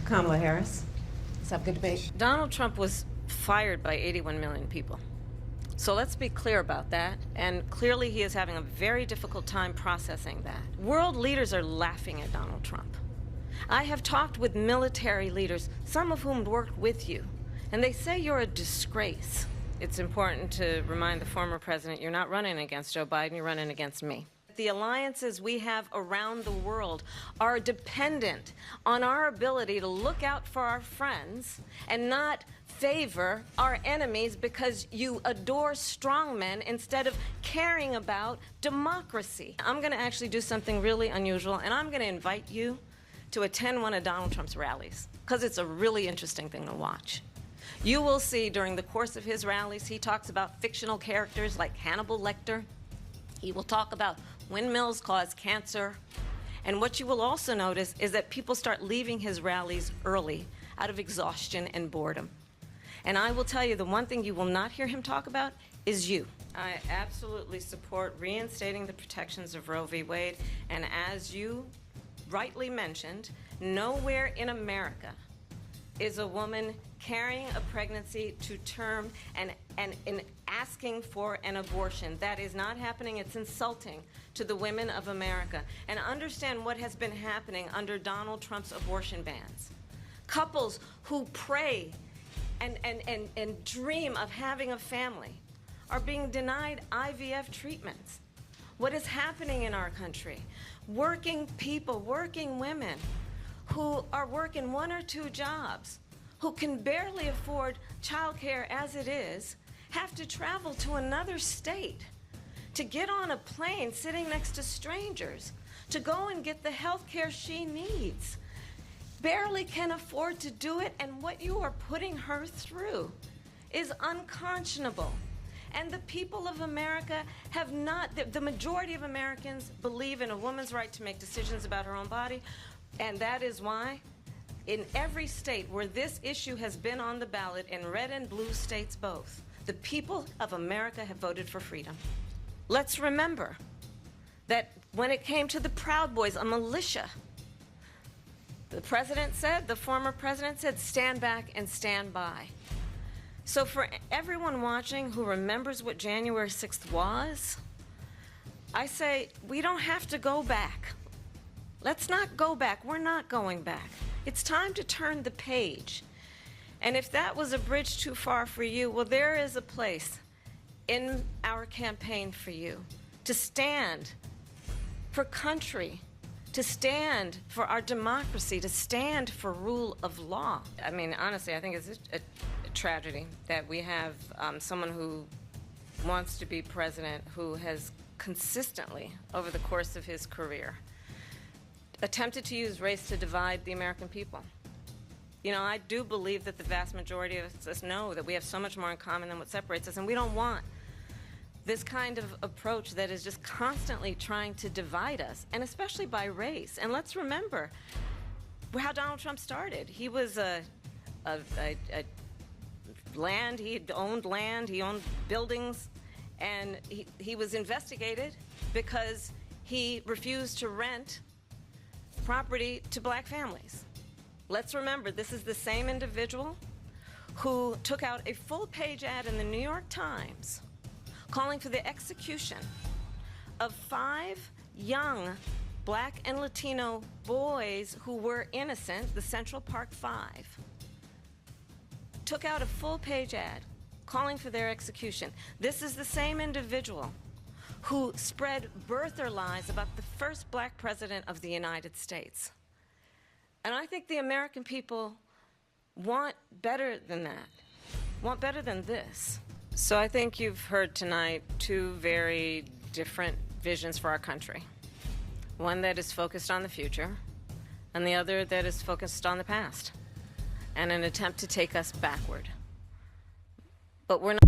Kamala Harris. Let's have a good debate. Donald Trump was fired by 81 million people. So let's be clear about that. And clearly he is having a very difficult time processing that. World leaders are laughing at Donald Trump. I have talked with military leaders, some of whom worked with you, and they say you're a disgrace. It's important to remind the former president you're not running against Joe Biden, you're running against me. The alliances we have around the world are dependent on our ability to look out for our friends and not favor our enemies because you adore strongmen instead of caring about democracy. I'm going to actually do something really unusual, and I'm going to invite you to attend one of Donald Trump's rallies because it's a really interesting thing to watch. You will see during the course of his rallies, he talks about fictional characters like Hannibal Lecter. He will talk about windmills cause cancer. And what you will also notice is that people start leaving his rallies early out of exhaustion and boredom. And I will tell you, the one thing you will not hear him talk about is you. I absolutely support reinstating the protections of Roe v. Wade. And as you rightly mentioned, nowhere in America is a woman carrying a pregnancy to term and asking for an abortion. That is not happening. It's insulting to the women of America. And understand what has been happening under Donald Trump's abortion bans. Couples who pray and dream of having a family are being denied IVF treatments. What is happening in our country? Working people, working women who are working 1 or 2 jobs, who can barely afford childcare as it is, have to travel to another state to get on a plane sitting next to strangers to go and get the health care she needs. Barely can afford to do it, and what you are putting her through is unconscionable. And the people of America have not, the majority of Americans believe in a woman's right to make decisions about her own body, and that is why in every state where this issue has been on the ballot, in red and blue states both, the people of America have voted for freedom. Let's remember that when it came to the Proud Boys, a militia, the president said, the former president said, stand back and stand by. So for everyone watching who remembers what January 6th was, I say we don't have to go back. Let's not go back. We're not going back. It's time to turn the page. And if that was a bridge too far for you, well, there is a place in our campaign for you to stand for country, to stand for our democracy, to stand for rule of law. I mean, honestly, I think it's a tragedy that we have someone who wants to be president who has consistently, over the course of his career, attempted to use race to divide the American people. You know, I do believe that the vast majority of us know that we have so much more in common than what separates us, and we don't want this kind of approach that is just constantly trying to divide us, and especially by race. And let's remember how Donald Trump started. He was land, he owned land, he owned buildings, and he was investigated because he refused to rent property to black families. Let's remember, this is the same individual who took out a full-page ad in the New York Times calling for the execution of 5 young black and Latino boys who were innocent, the Central Park 5. Took out a full-page ad calling for their execution. This is the same individual who spread birther lies about the first black president of the United States. And I think the American people want better than that, want better than this. So I think you've heard tonight 2 very different visions for our country. One that is focused on the future, and the other that is focused on the past, and an attempt to take us backward. But we're not